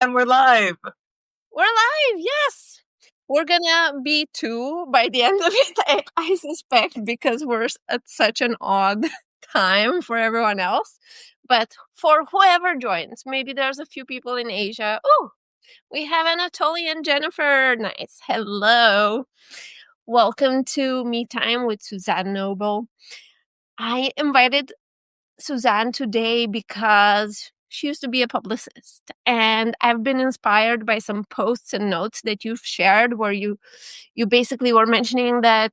And we're live. We're live, yes. We're gonna be two by the end of it, I suspect, because we're at such an odd time for everyone else. But for whoever joins, maybe there's a few people in Asia. Oh, we have Anatoly and Jennifer. Nice. Hello. Welcome to Me Time with Suzanne Noble. I invited Suzanne today because she used to be a publicist, and I've been inspired by some posts and notes that you've shared where you basically were mentioning that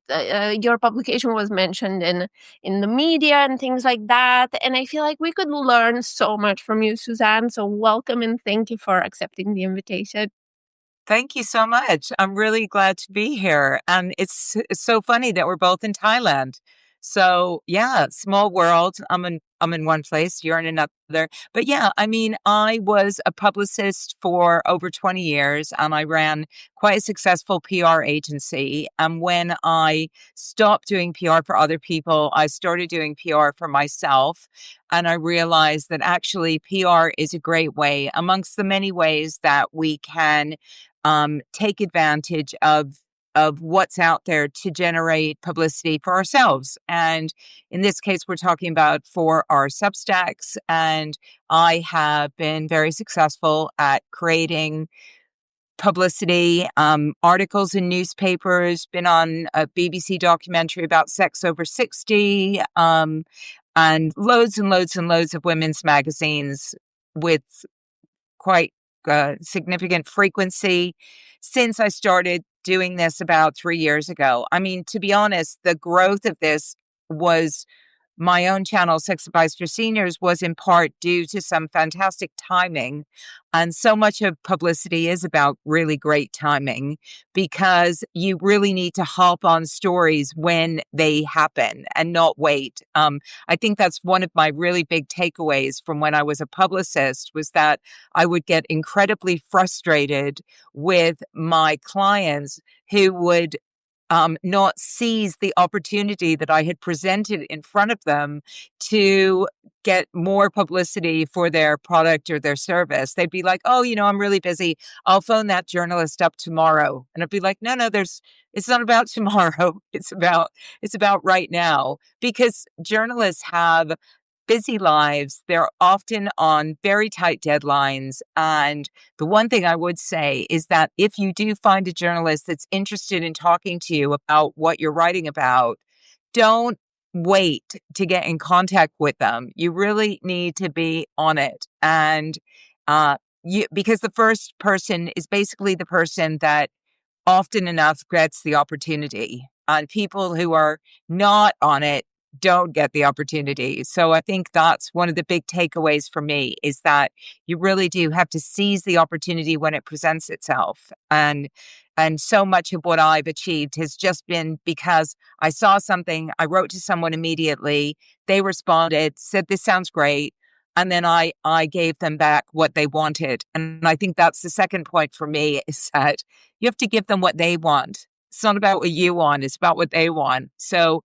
your publication was mentioned in the media and things like that, and I feel like we could learn so much from you, Suzanne. So welcome and thank you for accepting the invitation. Thank you so much. I'm really glad to be here. And it's so funny that we're both in Thailand. So yeah, small world. I'm in one place, you're in another. But yeah, I mean, I was a publicist for over 20 years and I ran quite a successful PR agency. And when I stopped doing PR for other people, I started doing PR for myself. And I realized that actually PR is a great way, amongst the many ways that we can take advantage of what's out there to generate publicity for ourselves. And in this case, we're talking about for our Substacks. And I have been very successful at creating publicity, articles in newspapers, been on a BBC documentary about sex over 60, and loads and loads and loads of women's magazines with quite significant frequency since I started doing this about 3 years ago. I mean, to be honest, the growth of this was my own channel, Sex Advice for Seniors, was in part due to some fantastic timing. And so much of publicity is about really great timing because you really need to hop on stories when they happen and not wait. I think that's one of my really big takeaways from when I was a publicist was that I would get incredibly frustrated with my clients who would not seize the opportunity that I had presented in front of them to get more publicity for their product or their service. They'd be like, oh, I'm really busy. I'll phone that journalist up tomorrow. And I'd be like, no, it's not about tomorrow. It's about right now, because journalists have busy lives. They're often on very tight deadlines. And the one thing I would say is that if you do find a journalist that's interested in talking to you about what you're writing about, don't wait to get in contact with them. You really need to be on it. And because the first person is basically the person that often enough gets the opportunity. And people who are not on it don't get the opportunity. So I think that's one of the big takeaways for me is that you really do have to seize the opportunity when it presents itself. And so much of what I've achieved has just been because I saw something, I wrote to someone immediately, they responded, said, this sounds great. And then I gave them back what they wanted. And I think that's the second point for me is that you have to give them what they want. It's not about what you want, it's about what they want. So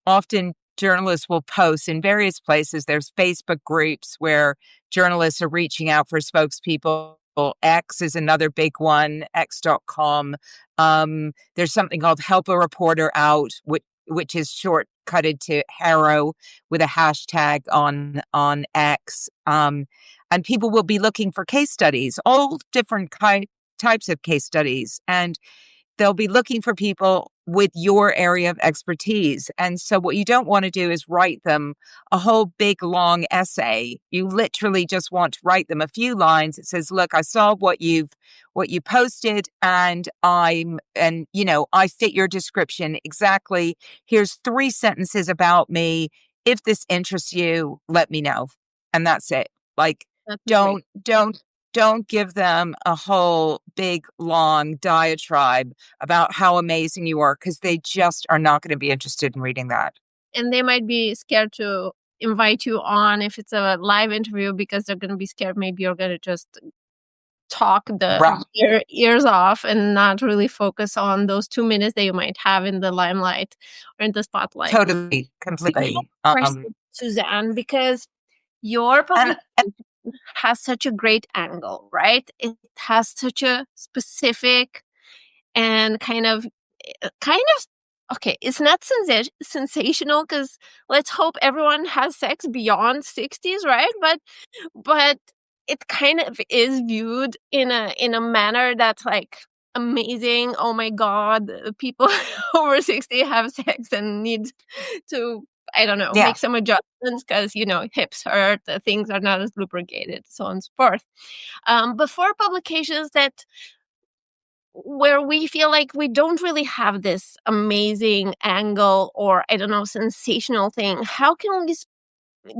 often journalists will post in various places. There's Facebook groups where journalists are reaching out for spokespeople. X is another big one, x.com. There's something called Help a Reporter Out, which is shortcutted to Harrow with a hashtag on X. And people will be looking for case studies, all different types of case studies. And they'll be looking for people with your area of expertise. And so what you don't want to do is write them a whole big long essay. You literally just want to write them a few lines. It says, look, I saw what you posted and I fit your description exactly. Here's 3 sentences about me. If this interests you, let me know. And that's it. Like, don't give them a whole big, long diatribe about how amazing you are, because they just are not going to be interested in reading that. And they might be scared to invite you on if it's a live interview because they're going to be scared. Maybe you're going to just talk ears off and not really focus on those 2 minutes that you might have in the limelight or in the spotlight. Totally, completely. Suzanne, because your public... has such a great angle, right? It has such a specific and kind of okay, it's not sensational, because let's hope everyone has sex beyond 60s, right? But it kind of is viewed in a manner that's like amazing. Oh my god, people over 60 have sex and need to, I don't know, Yeah. make some adjustments because, hips hurt, things are not as lubricated, so on and so forth. But for publications that where we feel like we don't really have this amazing angle, or I don't know, sensational thing, how can we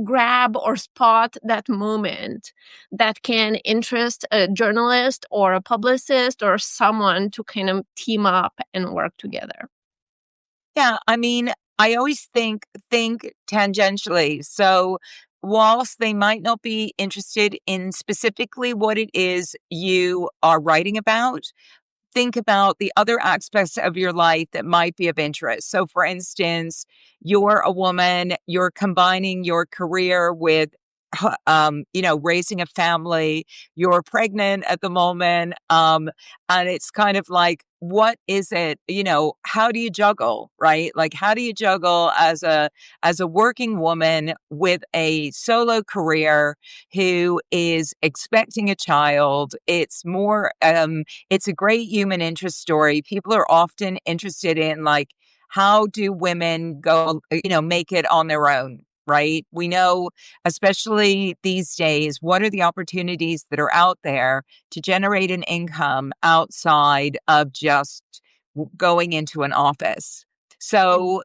grab or spot that moment that can interest a journalist or a publicist or someone to kind of team up and work together? Yeah, I mean, I always think tangentially. So, whilst they might not be interested in specifically what it is you are writing about, think about the other aspects of your life that might be of interest. So, for instance, you're a woman, you're combining your career with, raising a family, you're pregnant at the moment. And it's kind of like, what is it, how do you juggle, right? Like, how do you juggle as a working woman with a solo career who is expecting a child? It's a great human interest story. People are often interested in, like, how do women go, make it on their own, right? We know, especially these days, what are the opportunities that are out there to generate an income outside of just going into an office. Mm.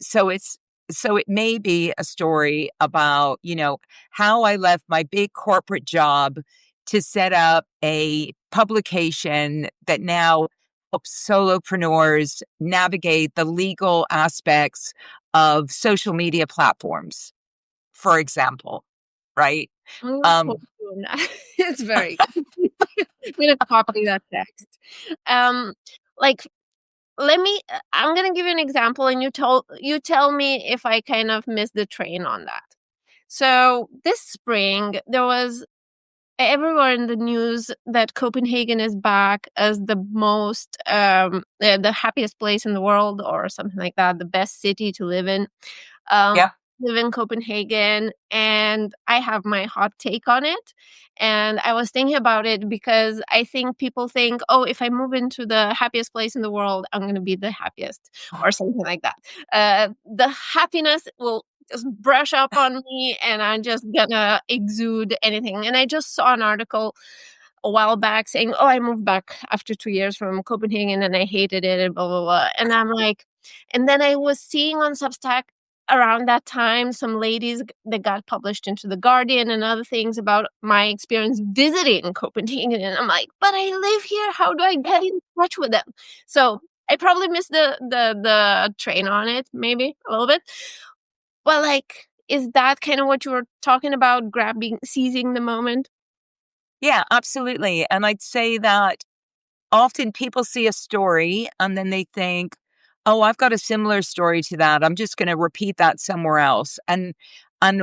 So it may be a story about, how I left my big corporate job to set up a publication that now helps solopreneurs navigate the legal aspects of social media platforms, for example, right? I'm gonna quote Um, you on that. It's very good. I'm gonna copy that text. Um, like, I'm gonna give you an example, and you tell me if I kind of missed the train on that. So this spring, there was everywhere in the news that Copenhagen is back as the happiest place in the world, or something like that, the best city to live in. Um, yeah, live in Copenhagen, and I have my hot take on it. And I was thinking about it because I think people think, oh, if I move into the happiest place in the world, I'm going to be the happiest, or something like that. The happiness will just brush up on me, and I'm just gonna exude anything. And I just saw an article a while back saying, "Oh, I moved back after 2 years from Copenhagen and I hated it," and blah blah blah. And I'm like, and then I was seeing on Substack around that time some ladies that got published into the Guardian and other things about my experience visiting Copenhagen, and I'm like, but I live here. How do I get in touch with them? So I probably missed the train on it, maybe a little bit. Well, like, is that kind of what you were talking about, seizing the moment? yeah, absolutely. And I'd say that often people see a story and then they think, oh, I've got a similar story to that. I'm just going to repeat that somewhere else. And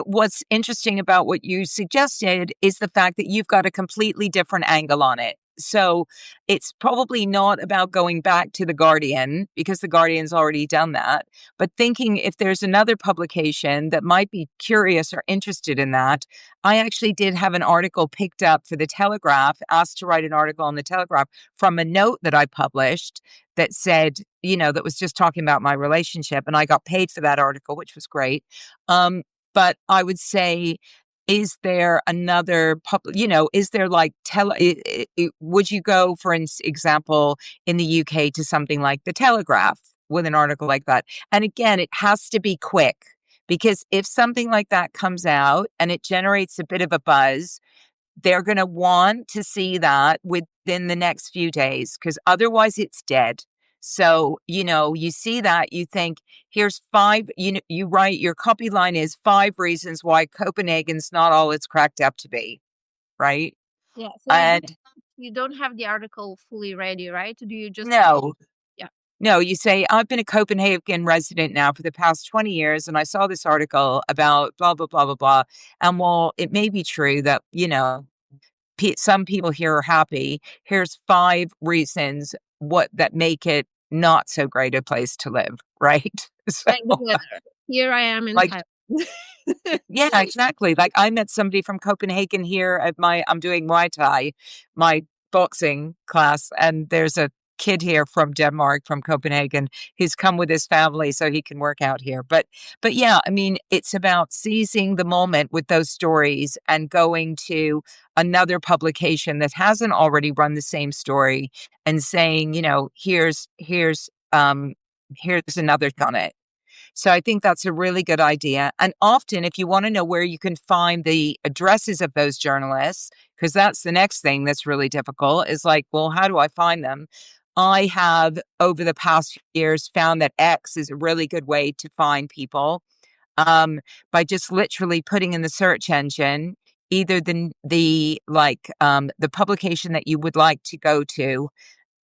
what's interesting about what you suggested is the fact that you've got a completely different angle on it. So it's probably not about going back to the Guardian, because the Guardian's already done that, but thinking if there's another publication that might be curious or interested in that. I actually did have an article picked up for the Telegraph, asked to write an article on the Telegraph from a note that I published that said, that was just talking about my relationship. And I got paid for that article, which was great. But I would say, is there another is there like would you go, for example, in the UK to something like the Telegraph with an article like that? And again, it has to be quick, because if something like that comes out and it generates a bit of a buzz, they're going to want to see that within the next few days, because otherwise it's dead. So, you see that, you think, here's five, you write, your copy line is 5 reasons why Copenhagen's not all it's cracked up to be, right? Yeah, so And you don't have the article fully ready, right? Do you just no, yeah. No, you say, I've been a Copenhagen resident now for the past 20 years, and I saw this article about blah, blah, blah, blah, blah. And while it may be true that, some people here are happy, here's 5 reasons that make it not so great a place to live, right? So, Like the weather. Here I am in like, Thailand. yeah, exactly. Like I met somebody from Copenhagen here at I'm doing Muay Thai, my boxing class, and there's a kid here from Denmark, from Copenhagen, who's come with his family so he can work out here. But yeah, I mean, it's about seizing the moment with those stories and going to another publication that hasn't already run the same story and saying, here's another on it. So I think that's a really good idea. And often, if you want to know where you can find the addresses of those journalists, because that's the next thing that's really difficult, is like, well, how do I find them? I have, over the past few years, found that X is a really good way to find people, by just literally putting in the search engine either the publication that you would like to go to,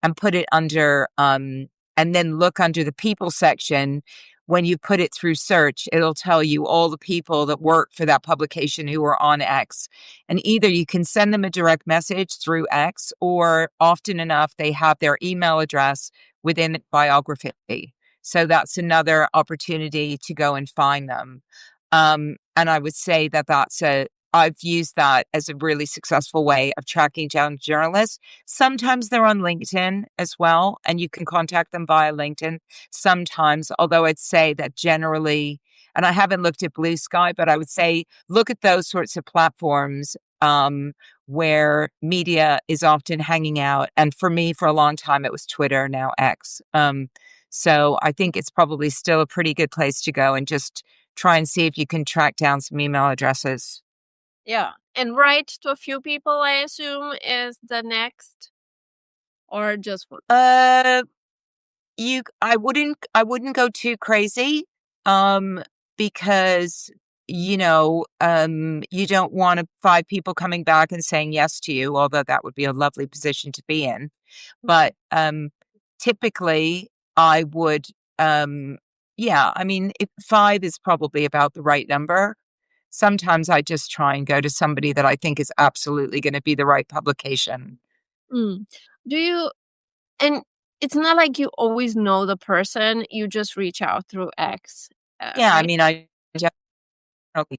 and put it under, and then look under the people section. When you put it through search, it'll tell you all the people that work for that publication who are on X. And either you can send them a direct message through X, or often enough, they have their email address within biography. So that's another opportunity to go and find them. And I would say that I've used that as a really successful way of tracking down journalists. Sometimes they're on LinkedIn as well, and you can contact them via LinkedIn sometimes, although I'd say that generally, and I haven't looked at Blue Sky, but I would say look at those sorts of platforms, where media is often hanging out. And for me, for a long time, it was Twitter, now X. So I think it's probably still a pretty good place to go and just try and see if you can track down some email addresses. Yeah. And write to a few people, I assume, is the next, or just one? Uh, I wouldn't go too crazy, um, because, you don't want 5 people coming back and saying yes to you, although that would be a lovely position to be in. But, typically, I would, yeah, I mean, 5 is probably about the right number. Sometimes I just try and go to somebody that I think is absolutely gonna be the right publication. Mm. Do you and it's not like you always know the person, you just reach out through X, Yeah, I right? mean, I definitely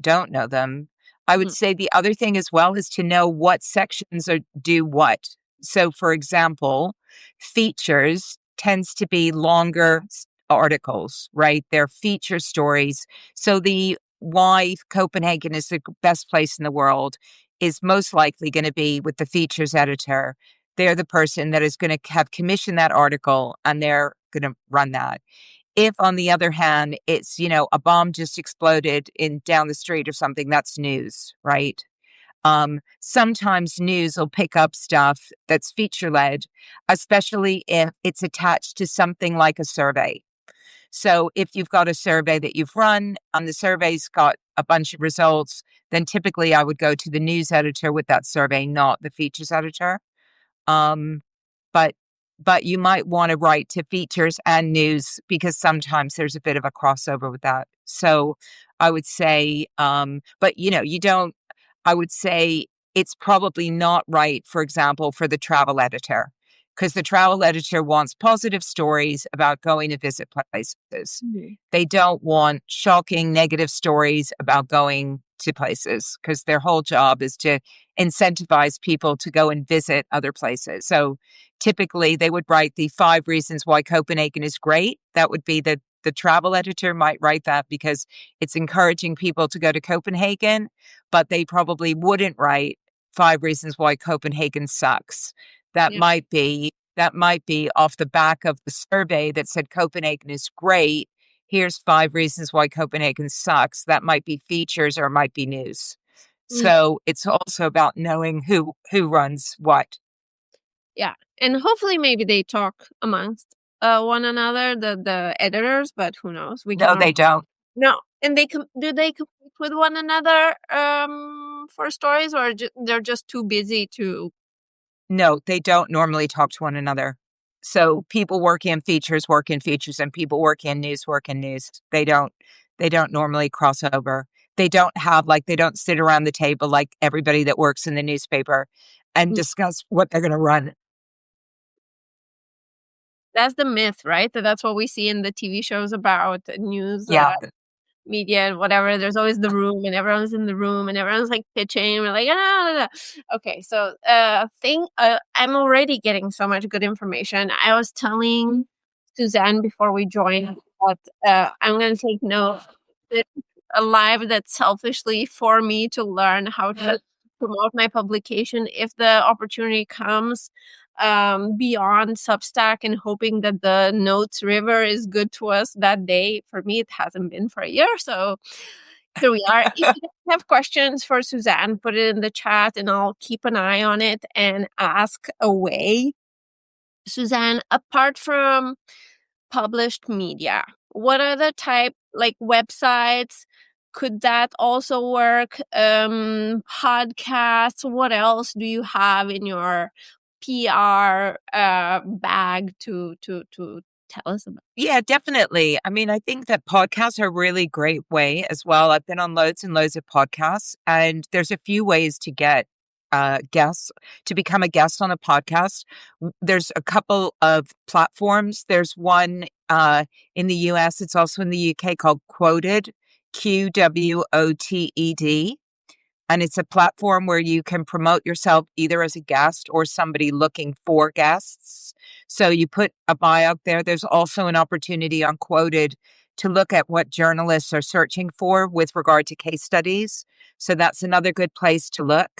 don't know them. I would Mm, say the other thing as well is to know what sections do what. So, for example, features tends to be longer articles, right? They're feature stories. So the why Copenhagen is the best place in the world is most likely going to be with the features editor. They're the person that is going to have commissioned that article, and they're going to run that. If, on the other hand, it's, a bomb just exploded in down the street or something, that's news, right? Sometimes news will pick up stuff that's feature led, especially if it's attached to something like a survey. So if you've got a survey that you've run and the survey's got a bunch of results, then typically I would go to the news editor with that survey, not the features editor. Um, but but you might want to write to features and news, because sometimes there's a bit of a crossover with that. So I would say, but you don't. I would say it's probably not right, for example, for the travel editor, because the travel editor wants positive stories about going to visit places. mhm. They don't want shocking negative stories about going to places, because their whole job is to incentivize people to go and visit other places. So typically they would write the 5 reasons why Copenhagen is great. That would be the travel editor might write that because it's encouraging people to go to Copenhagen, but they probably wouldn't write 5 reasons why Copenhagen sucks. That Yeah. might be that might be off the back of the survey that said Copenhagen is great. Here's 5 reasons why Copenhagen sucks. That might be features or it might be news. Mm, So it's also about knowing who runs what. yeah. And hopefully maybe they talk amongst, one another, the editors, but who knows? We No, cannot. they don't. No. And do they compete with one another, for stories, or they're just too busy to. No, they don't normally talk to one another. So people work in features, and people work in news, work in news. They don't normally cross over. They don't sit around the table like everybody that works in the newspaper and Mm. discuss what they're going to run. That's the myth, right? That's what we see in the TV shows about news, Yeah. media and whatever. There's always the room, and everyone's in the room, and everyone's like pitching. We're like, okay. So, I'm already getting so much good information. I was telling Suzanne before we joined that I'm going to take note. It's a live that's selfishly for me to learn how to promote my publication if the opportunity comes, beyond Substack, and hoping that the notes river is good to us that day. For me, it hasn't been for a year. So here we are. If you have questions for Suzanne, put it in the chat and I'll keep an eye on it and ask away. Suzanne, apart from published media, what other type, like websites, could that also work? Podcasts, what else do you have in your PR bag to tell us about? Yeah, definitely. I mean, I think that podcasts are a really great way as well. I've been on loads and loads of podcasts, and there's a few ways to get guests to become a guest on a podcast. There's a couple of platforms. There's one in the US, it's also in the UK, called Quoted, QWOTED. And it's a platform where you can promote yourself either as a guest or somebody looking for guests. So you put a bio out there. There's also an opportunity on Quoted to look at what journalists are searching for with regard to case studies. So that's another good place to look.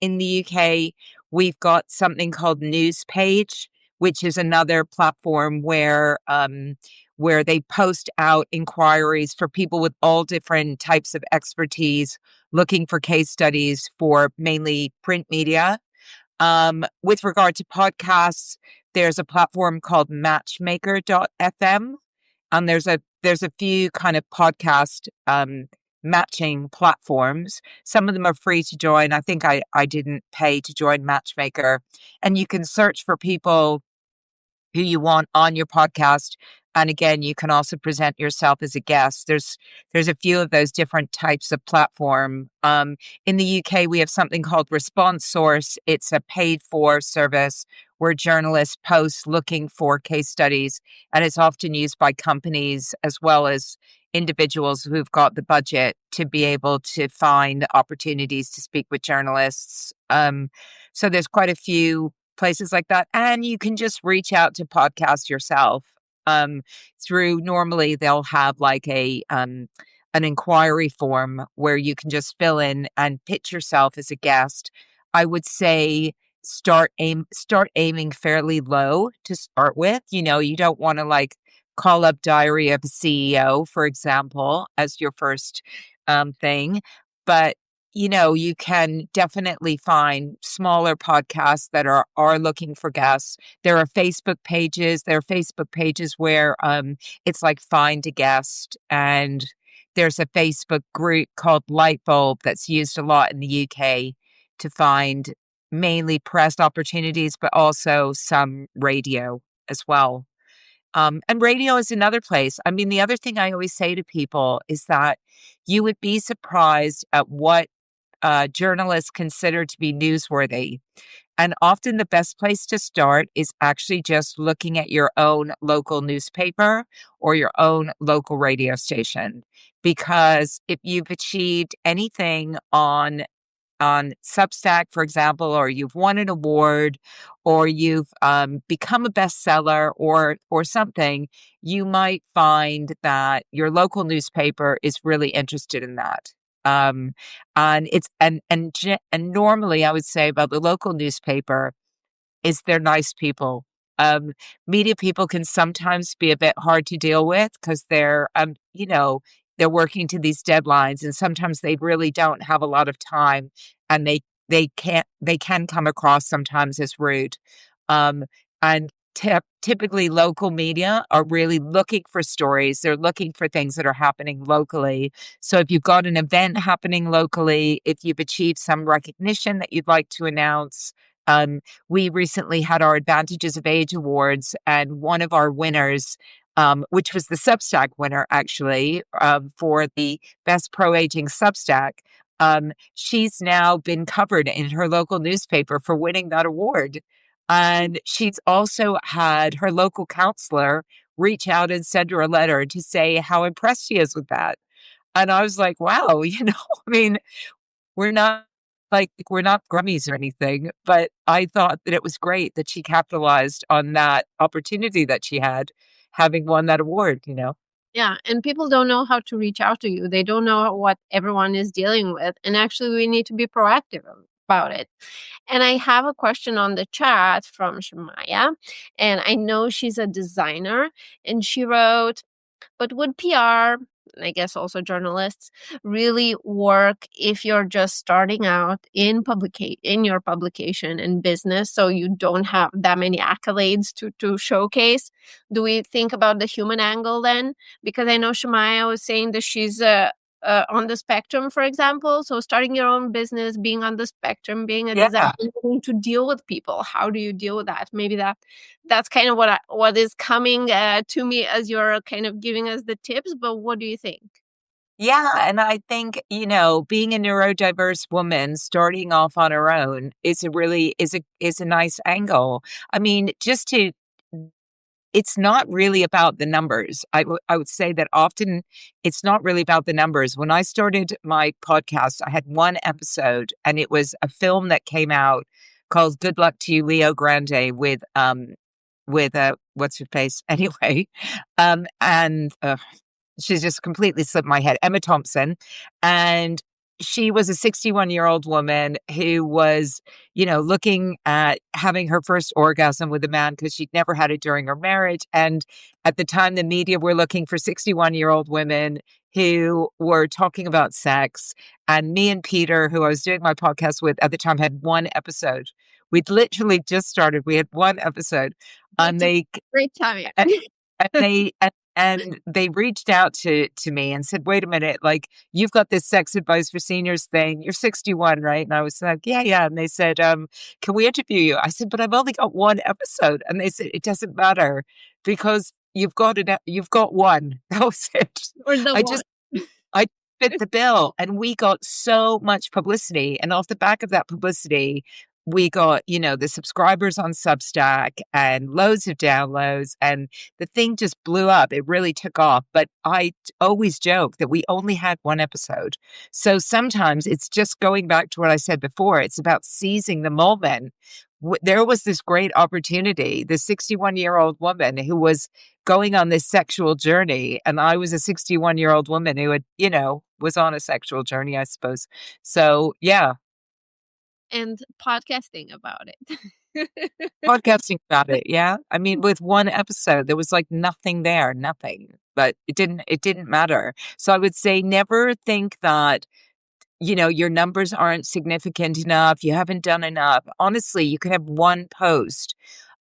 In the UK, we've got something called Newspage, which is another platform where they post out inquiries for people with all different types of expertise looking for case studies for mainly print media. With regard to podcasts, there's a platform called matchmaker.fm. And there's a few kind of podcast matching platforms. Some of them are free to join. I think I didn't pay to join Matchmaker. And you can search for people who you want on your podcast. And again, you can also present yourself as a guest. There's a few of those different types of platform. In the UK, we have something called Response Source. It's a paid for service where journalists post looking for case studies, and it's often used by companies as well as individuals who've got the budget to be able to find opportunities to speak with journalists. So there's quite a few places like that. And you can just reach out to podcasts yourself. Through normally they'll have like an inquiry form where you can just fill in and pitch yourself as a guest. I would say start aiming fairly low to start with. You know, you don't want to like call up Diary of a CEO, for example, as your first thing. But you know, you can definitely find smaller podcasts that are looking for guests. There are Facebook pages. There are Facebook pages where it's like find a guest, and there's a Facebook group called Lightbulb that's used a lot in the UK to find mainly press opportunities, but also some radio as well. And radio is another place. I mean, the other thing I always say to people is that you would be surprised at what journalists consider to be newsworthy. And often the best place to start is actually just looking at your own local newspaper or your own local radio station. Because if you've achieved anything on Substack, for example, or you've won an award, or you've become a bestseller, or something, you might find that your local newspaper is really interested in that. And it's and normally I would say about the local newspaper is they're nice people. Um, Media people can sometimes be a bit hard to deal with because they're, you know, they're working to these deadlines, and sometimes they really don't have a lot of time, and they can come across sometimes as rude. Um, and typically, local media are really looking for stories. They're looking for things that are happening locally. So, if you've got an event happening locally, if you've achieved some recognition that you'd like to announce, We recently had our Advantages of Age Awards, and one of our winners, which was the Substack winner, actually, for the Best Pro Aging Substack. She's now been covered in her local newspaper for winning that award. And she's also had her local counselor reach out and send her a letter to say how impressed she is with that. And I was like, wow, I mean, we're not Grammys or anything, but I thought that it was great that she capitalized on that opportunity that she had having won that award. Yeah, and people don't know how to reach out to you. They don't know what everyone is dealing with. And actually, we need to be proactive about it. And I have a question on the chat from Shemaya. And I know she's a designer. And she wrote, but would PR, and I guess also journalists, really work if you're just starting out in your publication and business, so you don't have that many accolades to showcase? Do we think about the human angle then? Because I know Shemaya was saying that she's on the spectrum, for example. So starting your own business, being on the spectrum, being a designer, Yeah. having to deal with people. How do you deal with that? Maybe that's kind of what is coming to me as you're kind of giving us the tips. But what do you think? Yeah, and I think, being a neurodiverse woman starting off on her own is a nice angle. I mean, it's not really about the numbers. I would say that often it's not really about the numbers. When I started my podcast, I had one episode, and it was a film that came out called Good Luck to You, Leo Grande, with what's her face anyway. And she's just completely slipped my head. Emma Thompson. And she was a 61-year-old woman who was, looking at having her first orgasm with a man because she'd never had it during her marriage. And at the time, the media were looking for 61-year-old women who were talking about sex. And me and Peter, who I was doing my podcast with at the time, had one episode. We'd literally just started. We had one episode. And That's a they great time. and they reached out to me and said, "Wait a minute, like, you've got this sex advice for seniors thing. You're 61, right?" And I was like, "Yeah, yeah." And they said, "Can we interview you?" I said, "But I've only got one episode." And they said, "It doesn't matter because you've got one." That was it. Or the I one. just I fit the bill, and we got so much publicity, and off the back of that publicity, we got, the subscribers on Substack and loads of downloads, and the thing just blew up. It really took off, but always joke that we only had one episode. So sometimes it's just going back to what I said before. It's about seizing the moment. There was this great opportunity, this 61-year-old woman who was going on this sexual journey. And I was a 61-year-old woman who had, was on a sexual journey, I suppose. So, yeah, And podcasting about it. podcasting about it. Yeah. I mean, with one episode, there was like nothing there, nothing, but it didn't matter. So I would say never think that, your numbers aren't significant enough. You haven't done enough. Honestly, you can have one post.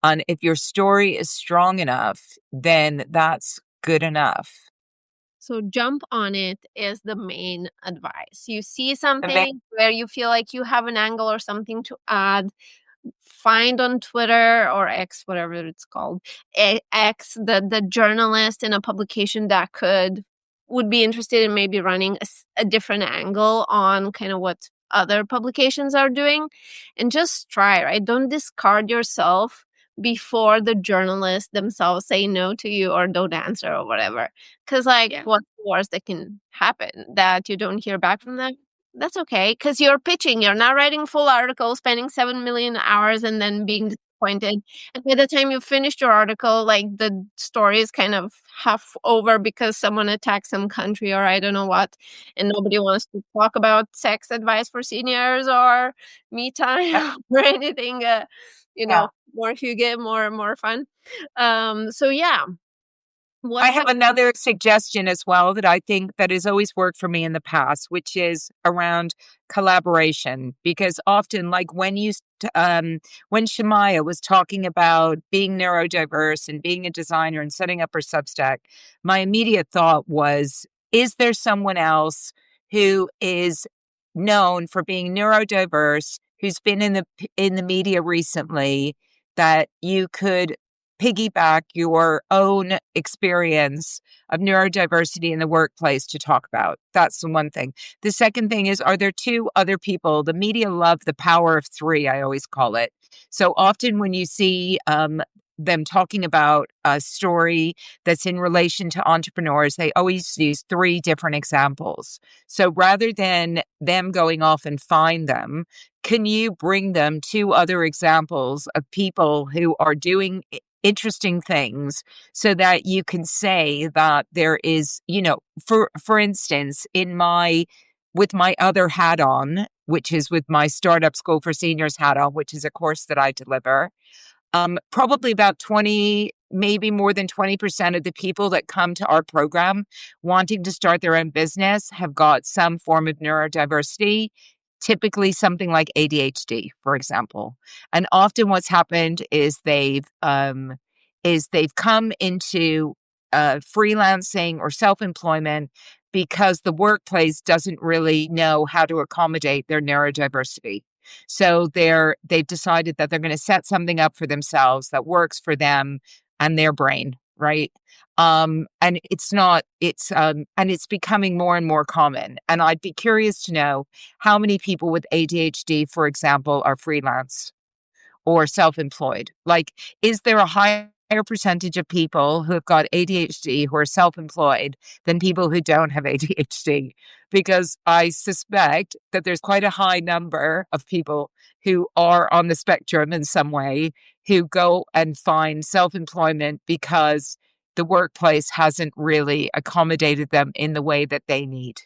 And if your story is strong enough, then that's good enough. So jump on it is the main advice. You see And then, something where you feel like you have an angle or something to add, find on Twitter or X, whatever it's called, X, the journalist in a publication that would be interested in maybe running a different angle on kind of what other publications are doing, and just try, right? Don't discard yourself before the journalists themselves say no to you or don't answer or whatever. Because, like, yeah. what's the worst that can happen? That you don't hear back from them? That's okay, because you're pitching. You're not writing full articles, spending 7 million hours and then being disappointed. And by the time you finished your article, like, the story is kind of half over because someone attacked some country or I don't know what, and nobody wants to talk about sex advice for seniors or me Yeah. time or anything, Yeah. more hygge, more fun. So yeah, what I have have another suggestion as well that I think that has always worked for me in the past, which is around collaboration. Because often, like when Shemaya was talking about being neurodiverse and being a designer and setting up her Substack, my immediate thought was, is there someone else who is known for being neurodiverse, who's been in the media recently that you could piggyback your own experience of neurodiversity in the workplace to talk about? That's the one thing. The second thing is, are there two other people? The media love the power of three, I always call it. So often when you see them talking about a story that's in relation to entrepreneurs, they always use three different examples. So rather than them going off and find them, can you bring them two other examples of people who are doing interesting things so that you can say that there is, for instance, with my other hat on, which is with my Startup School for Seniors hat on, which is a course that I deliver, probably about 20, maybe more than 20% of the people that come to our program wanting to start their own business have got some form of neurodiversity, typically something like ADHD, for example. And often what's happened is they've come into freelancing or self-employment because the workplace doesn't really know how to accommodate their neurodiversity. So they've decided that they're going to set something up for themselves that works for them and their brain, right? And it's becoming more and more common. And I'd be curious to know how many people with ADHD, for example, are freelance or self-employed. Like, is there a higher percentage of people who have got ADHD who are self-employed than people who don't have ADHD? Because I suspect that there's quite a high number of people who are on the spectrum in some way who go and find self-employment because the workplace hasn't really accommodated them in the way that they need.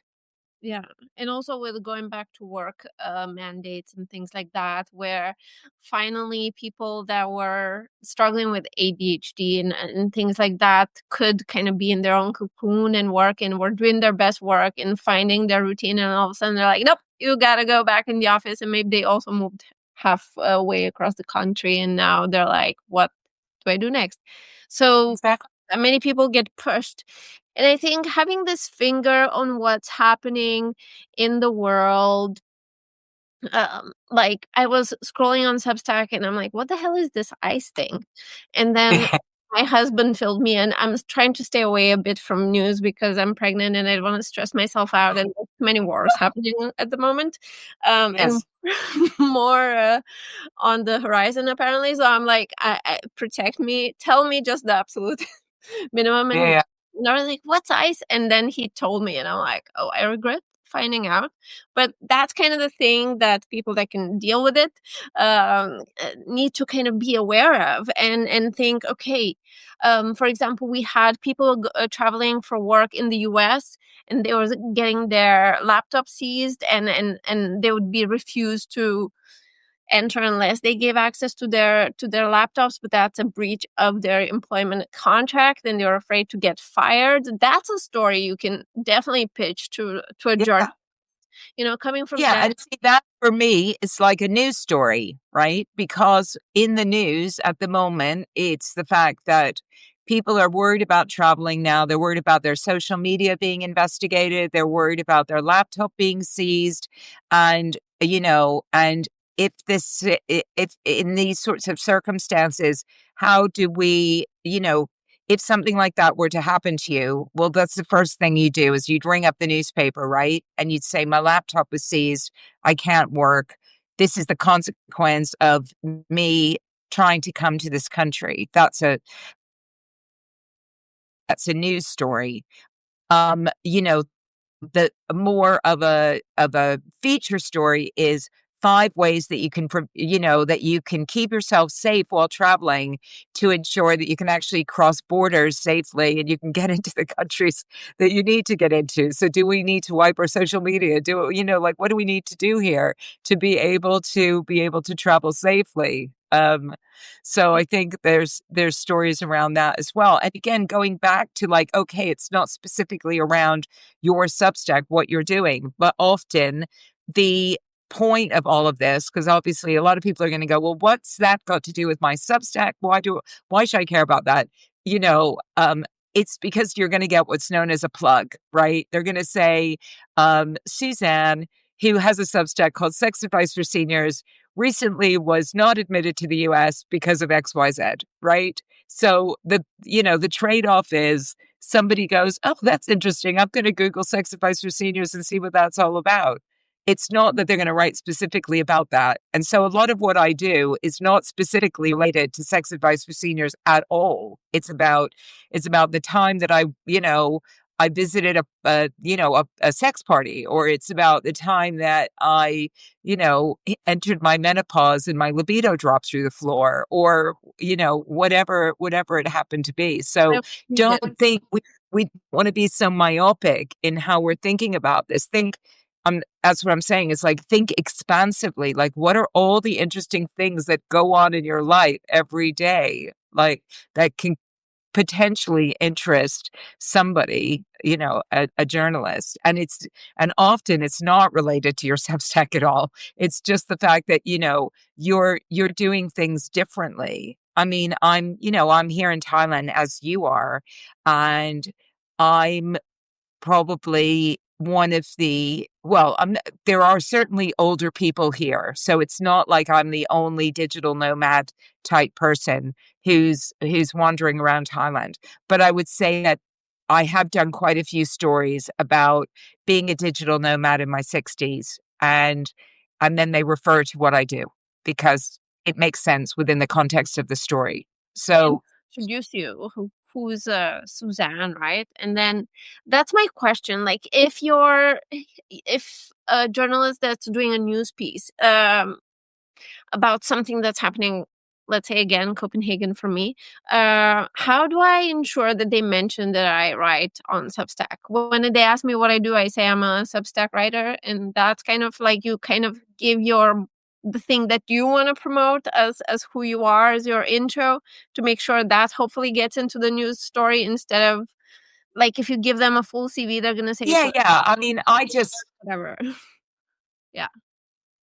Yeah, and also with going back to work mandates and things like that, where finally people that were struggling with ADHD and things like that could kind of be in their own cocoon and work and were doing their best work and finding their routine, and all of a sudden they're like, nope, you gotta go back in the office. And maybe they also moved halfway across the country, and now they're like, what do I do next? So Exactly. many people get pushed. And I think having this finger on what's happening in the world, like I was scrolling on Substack and I'm like, what the hell is this ICE thing? And then my husband filled me in. I'm trying to stay away a bit from news because I'm pregnant and I don't want to stress myself out. And there's many wars happening at the moment, and Yes. more on the horizon apparently. So I'm like, protect me, tell me just the absolute minimum. Yeah. Yeah. And I was like, what's ice? And then he told me, and I'm like, oh, I regret finding out. But that's kind of the thing that people that can deal with it need to kind of be aware of and think, okay, for example, we had people traveling for work in the US, and they were getting their laptop seized, and they would be refused to enter unless they give access to their laptops, but that's a breach of their employment contract and they're afraid to get fired. That's a story you can definitely pitch to a Yeah. journalist, coming from Yeah, that. and see, that for me is like a news story, right? Because in the news at the moment, it's the fact that people are worried about traveling now. They're worried about their social media being investigated. They're worried about their laptop being seized. And if in these sorts of circumstances, how do we, if something like that were to happen to you, well, that's the first thing you do is you'd ring up the newspaper, right? And you'd say, my laptop was seized. I can't work. This is the consequence of me trying to come to this country. That's a news story. The more of a feature story is 5 ways that that you can keep yourself safe while traveling to ensure that you can actually cross borders safely and you can get into the countries that you need to get into. So do we need to wipe our social media? What do we need to do here to be able to travel safely? So I think there's stories around that as well. And again, going back to okay, it's not specifically around your Substack, what you're doing, but often the point of all of this, because obviously a lot of people are going to go, well, what's that got to do with my Substack? Why should I care about that? You know, um, it's because you're going to get what's known as a plug, right? They're going to say, Suzanne, who has a Substack called Sex Advice for Seniors, recently was not admitted to the US because of XYZ, right? So the trade-off is somebody goes, "Oh, that's interesting. I'm going to Google sex advice for seniors and see what that's all about." It's not that they're going to write specifically about that. And so a lot of what I do is not specifically related to sex advice for seniors at all. It's about the time that I visited a sex party, or it's about the time that I entered my menopause and my libido dropped through the floor, or whatever it happened to be. So Whatever don't needed. think we want to be so myopic in how we're thinking about this. That's what I'm saying. It's like, think expansively. Like, what are all the interesting things that go on in your life every day? Like, that can potentially interest somebody, a journalist. And often it's not related to your Substack at all. It's just the fact that, you're doing things differently. I mean, I'm here in Thailand as you are, and I'm probably one of there are certainly older people here. So it's not like I'm the only digital nomad type person who's wandering around Thailand. But I would say that I have done quite a few stories about being a digital nomad in my 60s, and then they refer to what I do because it makes sense within the context of the story. And So introduce you, who's Suzanne, right? And then that's my question. Like, if a journalist that's doing a news piece about something that's happening, let's say again, Copenhagen for me, how do I ensure that they mention that I write on Substack? When they ask me what I do, I say I'm a Substack writer, and that's kind of like you kind of give the thing that you want to promote as who you are, as your intro, to make sure that hopefully gets into the news story, instead of like, if you give them a full CV, they're gonna say it's yeah, a yeah. I mean, whatever. Yeah.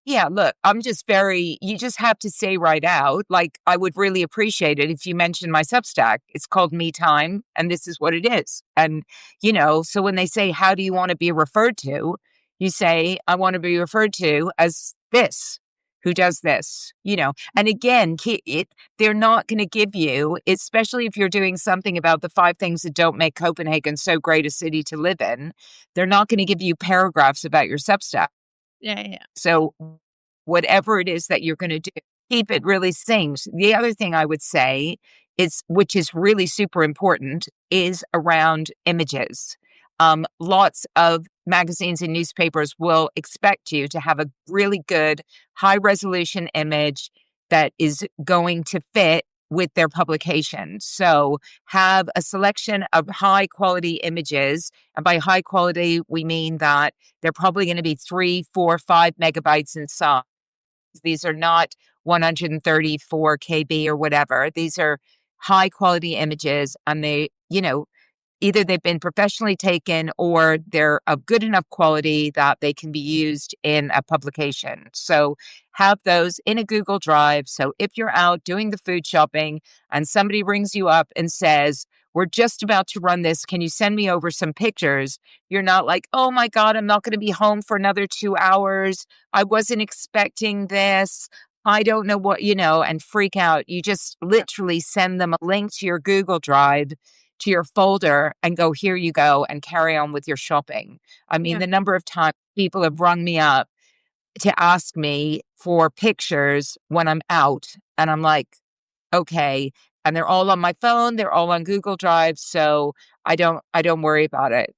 yeah, look, you just have to say right out, like, I would really appreciate it if you mentioned my Substack. It's called Me Time, and this is what it is. And, so when they say, how do you want to be referred to? You say, I want to be referred to as this, who does this. And again, they're not going to give you, especially if you're doing something about the 5 things that don't make Copenhagen so great a city to live in, they're not going to give you paragraphs about your Substack. Yeah, yeah, So whatever it is that you're going to do, keep it really succinct. The other thing I would say which is really super important, is around images. Lots of magazines and newspapers will expect you to have a really good high resolution image that is going to fit with their publication. So have a selection of high quality images. And by high quality, we mean that they're probably going to be 3, 4, 5 megabytes in size. These are not 134 KB or whatever. These are high quality images, and either they've been professionally taken or they're of good enough quality that they can be used in a publication. So have those in a Google Drive. So if you're out doing the food shopping and somebody rings you up and says, we're just about to run this, can you send me over some pictures? You're not like, oh my God, I'm not going to be home for another 2 hours. I wasn't expecting this. I don't know and freak out. You just literally send them a link to your Google Drive, to your folder, and go, here you go, and carry on with your shopping. I mean, yeah. the number of times people have rung me up to ask me for pictures when I'm out, and I'm like, okay. And they're all on my phone, they're all on Google Drive, so I don't worry about it.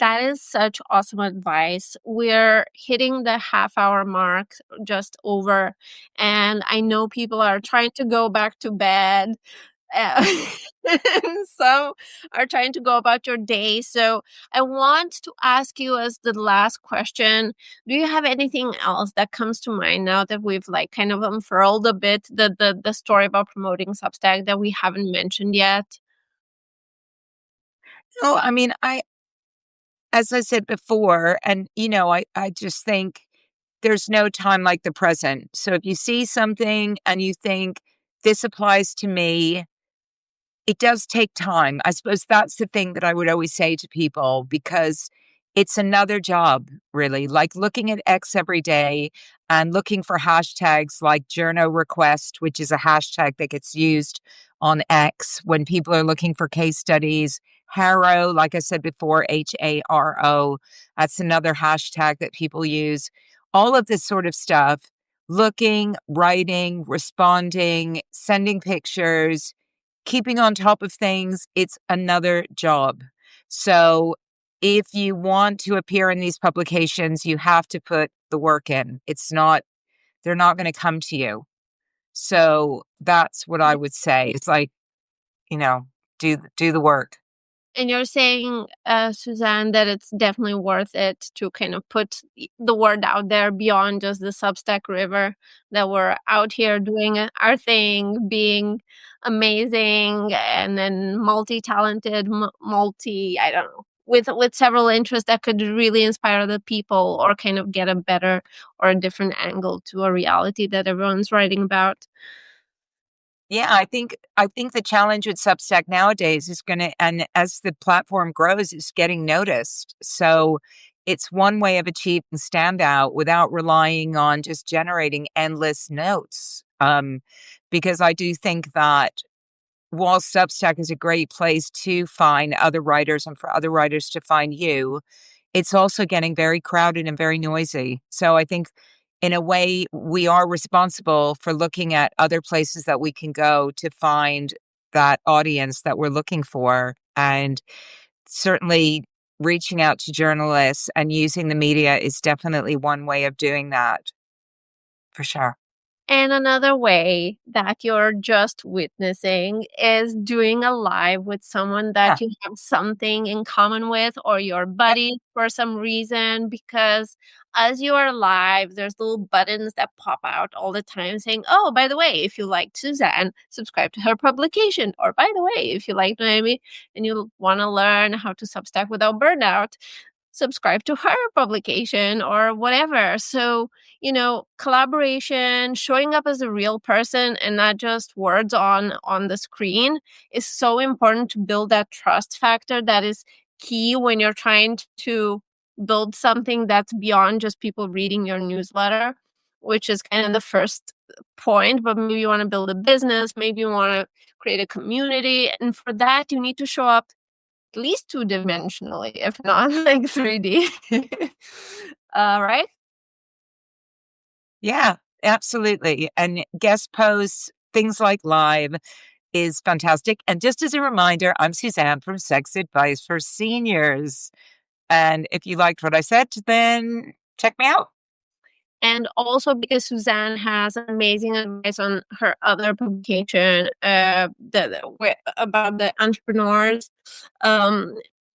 That is such awesome advice. We're hitting the half-hour mark, just over, and I know people are trying to go back to bed. Uh, and some are trying to go about your day. So I want to ask you, as the last question, do you have anything else that comes to mind now that we've like kind of unfurled a bit the story about promoting Substack that we haven't mentioned yet? No, I mean, as I said before, and I just think there's no time like the present. So if you see something and you think this applies to me, it does take time. I suppose that's the thing that I would always say to people, because it's another job, really. Like looking at X every day and looking for hashtags like journo request, which is a hashtag that gets used on X when people are looking for case studies. Haro, like I said before, HARO, that's another hashtag that people use. All of this sort of stuff, looking, writing, responding, sending pictures, keeping on top of things, it's another job. So if you want to appear in these publications, you have to put the work in. It's not, they're not going to come to you. So that's what I would say. It's like, you know, do the work. And you're saying, Suzanne, that it's definitely worth it to kind of put the word out there beyond just the Substack river, that we're out here doing our thing, being amazing, and then multi-talented, I don't know, with several interests that could really inspire the people or kind of get a better or a different angle to a reality that everyone's writing about. Yeah, I think the challenge with Substack nowadays is going to, and as the platform grows, is getting noticed. So it's one way of achieving standout without relying on just generating endless notes. Because I do think that while Substack is a great place to find other writers and for other writers to find you, it's also getting very crowded and very noisy. So I think in a way we are responsible for looking at other places that we can go to find that audience that we're looking for. And certainly reaching out to journalists and using the media is definitely one way of doing that for sure. And another way that you're just witnessing is doing a live with someone Yeah. that you have something in common with, or your buddy for some reason, because as you are live, there's little buttons that pop out all the time saying, oh, by the way, if you like Suzanne, subscribe to her publication. Or by the way, if you like Noemi and you want to learn how to Substack without burnout, subscribe to her publication or whatever. So, collaboration, showing up as a real person and not just words on the screen is so important to build that trust factor that is key when you're trying to build something that's beyond just people reading your newsletter, which is kind of the first point. But maybe you want to build a business, maybe you want to create a community, and for that you need to show up at least two-dimensionally, if not like 3D. Right? Yeah, absolutely. And guest posts, things like live is fantastic. And just as a reminder, I'm Suzanne from Sex Advice for Seniors. And if you liked what I said, then check me out. And also because Suzanne has amazing advice on her other publication about the entrepreneurs.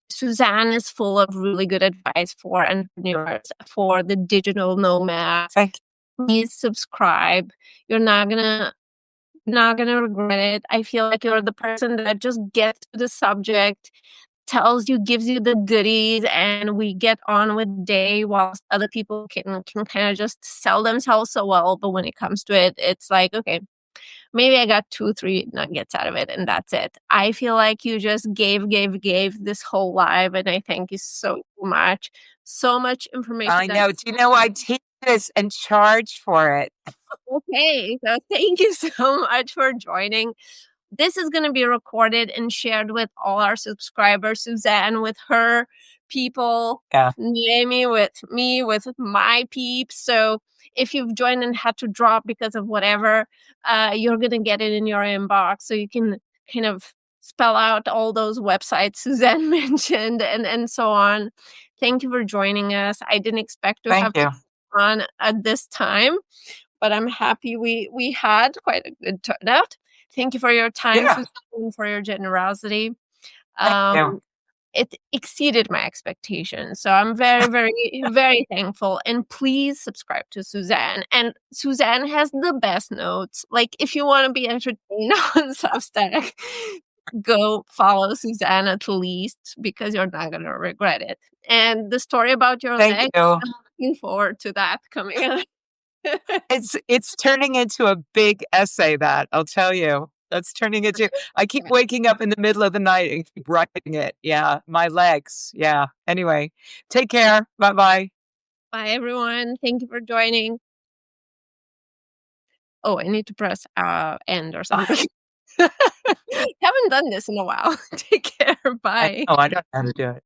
Suzanne is full of really good advice for entrepreneurs, for the digital nomads. Thank Please subscribe. You're not gonna regret it. I feel like you're the person that just gets to the subject, gives you the goodies, and we get on with the day, whilst other people can kind of just sell themselves so well. But when it comes to it, it's like, okay, maybe I got 2, 3 nuggets out of it, and that's it. I feel like you just gave this whole live, and I thank you so much. So much information I that know. Do you know I teach this and charge for it? okay. So thank you so much for joining. This is going to be recorded and shared with all our subscribers. Suzanne with her people, Yeah. Naomi with me, with my peeps. So if you've joined and had to drop because of whatever, you're going to get it in your inbox. So you can kind of spell out all those websites Suzanne mentioned and so on. Thank you for joining us. I didn't expect to have Thank you. on at this time, but I'm happy we had quite a good turnout. Thank you for your time, Yeah. Suzanne, for your generosity. Thank you. Um, it exceeded my expectations. So I'm very, very, very thankful. And please subscribe to Suzanne. And Suzanne has the best notes. Like, if you want to be entertained on Substack, go follow Suzanne at least, because you're not going to regret it. And the story about your Thank leg, you. I'm looking forward to that coming up. It's turning into a big essay, that I'll tell you. That's turning into, I keep waking up in the middle of the night and keep writing it. Yeah, my legs. Yeah. Anyway, take care. Bye-bye. Bye, everyone. Thank you for joining. Oh, I need to press, end or something. Haven't done this in a while. Take care. I Bye. know, I don't know how to do it.